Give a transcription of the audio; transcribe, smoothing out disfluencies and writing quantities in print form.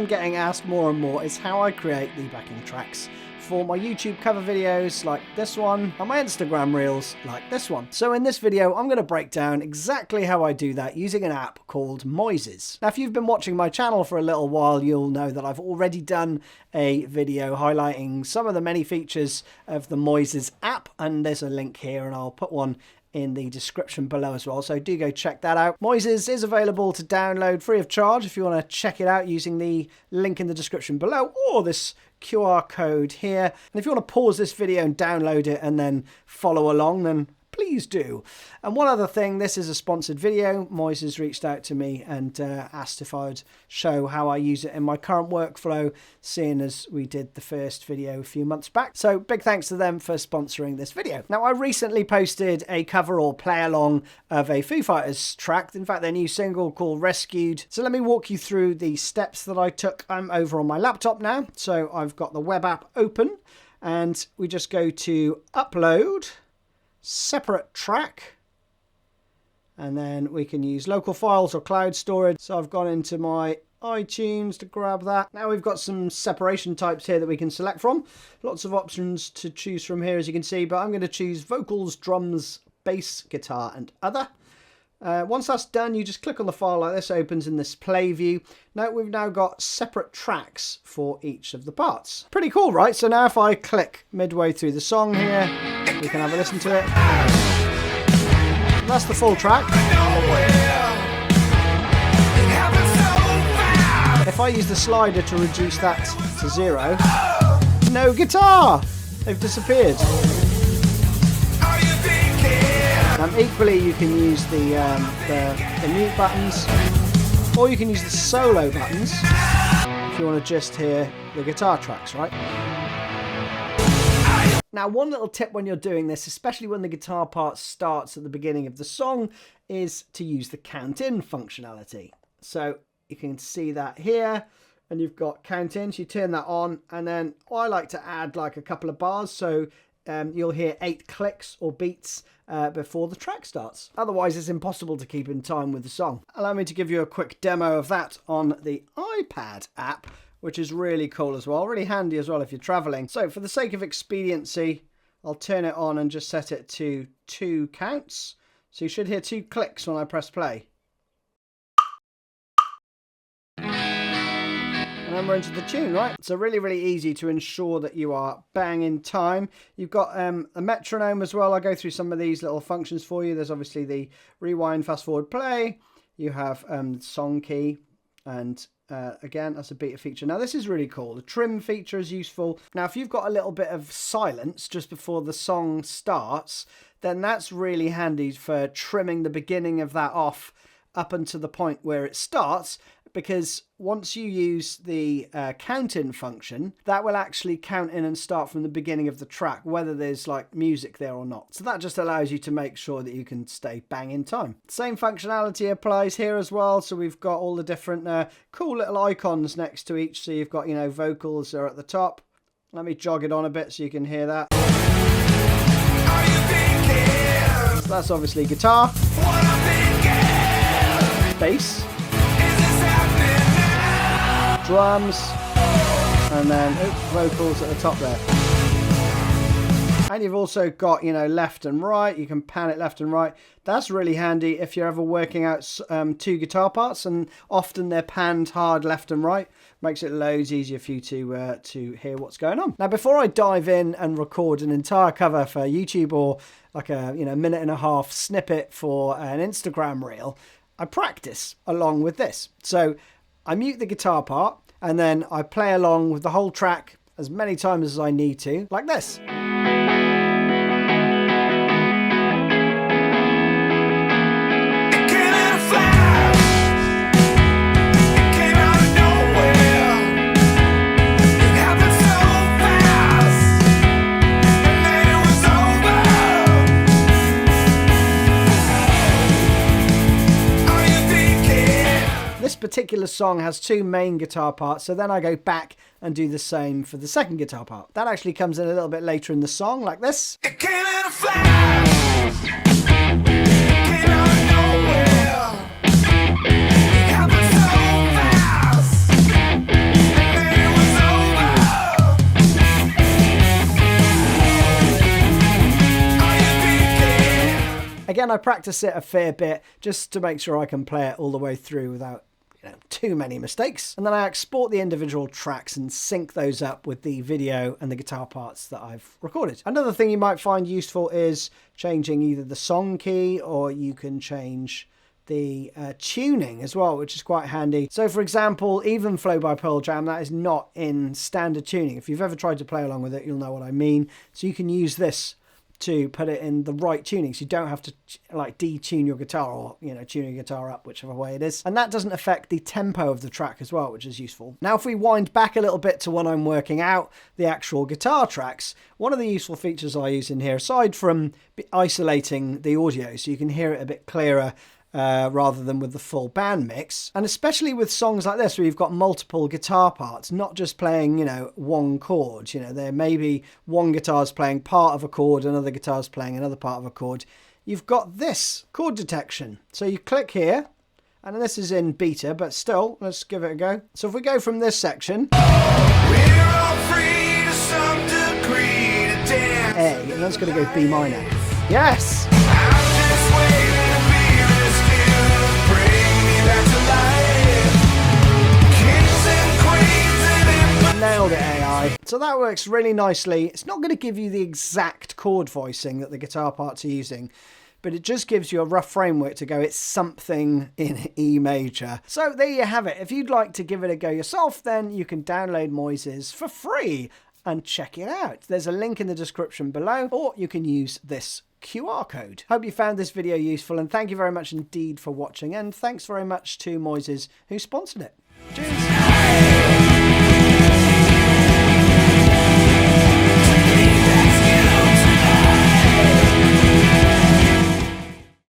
I'm getting asked more and more is how I create the backing tracks for my YouTube cover videos like this one and my Instagram reels like this one. So in this video I'm going to break down exactly how I do that using an app called Moises. Now if you've been watching my channel for a little while, you'll know that I've already done a video highlighting some of the many features of the Moises app, and there's a link here and I'll put one in the description below as well, so do go check that out. Moises is available to download free of charge if you want to check it out using the link in the description below or this QR code here. And if you want to pause this video and download it and then follow along, then please do. And one other thing, this is a sponsored video. Moises reached out to me and asked if I'd show how I use it in my current workflow, seeing as we did the first video a few months back. So big thanks to them for sponsoring this video. Now I recently posted a cover or play along of a Foo Fighters track, in fact their new single called Rescued. So let me walk you through the steps that I took. I'm over on my laptop now, so I've got the web app open and we just go to upload, separate track, and then we can use local files or cloud storage. So I've gone into my iTunes to grab that. Now we've got some separation types here that we can select from. Lots of options to choose from here as you can see, but I'm going to choose vocals, drums, bass, guitar and other. Once that's done, you just click on the file like this, opens in this play view. Now we've now got separate tracks for each of the parts. Pretty cool, right? So now if I click midway through the song here, we can have a listen to it. That's the full track. If I use the slider to reduce that to 0, no guitar! They've disappeared. Equally, you can use the mute buttons, or you can use the solo buttons if you want to just hear the guitar tracks, right? Now, one little tip when you're doing this, especially when the guitar part starts at the beginning of the song, is to use the count in functionality. So you can see that here, and you've got count in, so you turn that on, and then I like to add like a couple of bars, so you'll hear 8 clicks or beats before the track starts. Otherwise, it's impossible to keep in time with the song. Allow me to give you a quick demo of that on the iPad app, which is really cool as well. Really handy as well if you're traveling. So for the sake of expediency, I'll turn it on and just set it to 2 counts. So you should hear 2 clicks when I press play. And then we're into the tune, right? So really, really easy to ensure that you are bang in time. You've got a metronome as well. I'll go through some of these little functions for you. There's obviously the rewind, fast forward, play. You have song key, and again, that's a beta feature. Now this is really cool. The trim feature is useful. Now if you've got a little bit of silence just before the song starts, then that's really handy for trimming the beginning of that off up until the point where it starts, because once you use the count in function, that will actually count in and start from the beginning of the track, whether there's like music there or not. So that just allows you to make sure that you can stay bang in time. Same functionality applies here as well. So we've got all the different cool little icons next to each. So you've got, you know, vocals are at the top. Let me jog it on a bit so you can hear that. So that's obviously guitar, bass, drums, and then vocals at the top there. And you've also got, you know, left and right. You can pan it left and right. That's really handy if you're ever working out 2 guitar parts, and often they're panned hard left and right. Makes it loads easier for you to hear what's going on. Now, before I dive in and record an entire cover for YouTube or like a minute and a half snippet for an Instagram reel, I practice along with this. So I mute the guitar part and then I play along with the whole track as many times as I need to, like this. This particular song has 2 main guitar parts, so then I go back and do the same for the second guitar part. That actually comes in a little bit later in the song, like this. It came in a flash. It came out of nowhere. It happened so fast. Again, I practice it a fair bit just to make sure I can play it all the way through without too many mistakes. And then I export the individual tracks and sync those up with the video and the guitar parts that I've recorded. Another thing you might find useful is changing either the song key, or you can change the tuning as well, which is quite handy. So for example, Even Flow by Pearl Jam, that is not in standard tuning. If you've ever tried to play along with it, you'll know what I mean. So you can use this to put it in the right tuning, so you don't have to like detune your guitar, or tune your guitar up, whichever way it is. And that doesn't affect the tempo of the track as well, which is useful. Now if we wind back a little bit to when I'm working out the actual guitar tracks, one of the useful features I use in here, aside from isolating the audio so you can hear it a bit clearer rather than with the full band mix, and especially with songs like this where you've got multiple guitar parts, not just playing one chord. There may be one guitar's playing part of a chord, another guitar's playing another part of a chord. You've got this chord detection, so you click here, and this is in beta, but still, let's give it a go. So if we go from this section, we're all free to some degree to dance. A, and that's going to go B minor. Yes. Nailed it, AI. So that works really nicely. It's not going to give you the exact chord voicing that the guitar parts are using, but it just gives you a rough framework to go, it's something in E major. So there you have it. If you'd like to give it a go yourself, then you can download Moises for free and check it out. There's a link in the description below, or you can use this QR code. Hope you found this video useful, and thank you very much indeed for watching, and thanks very much to Moises who sponsored it. Cheers!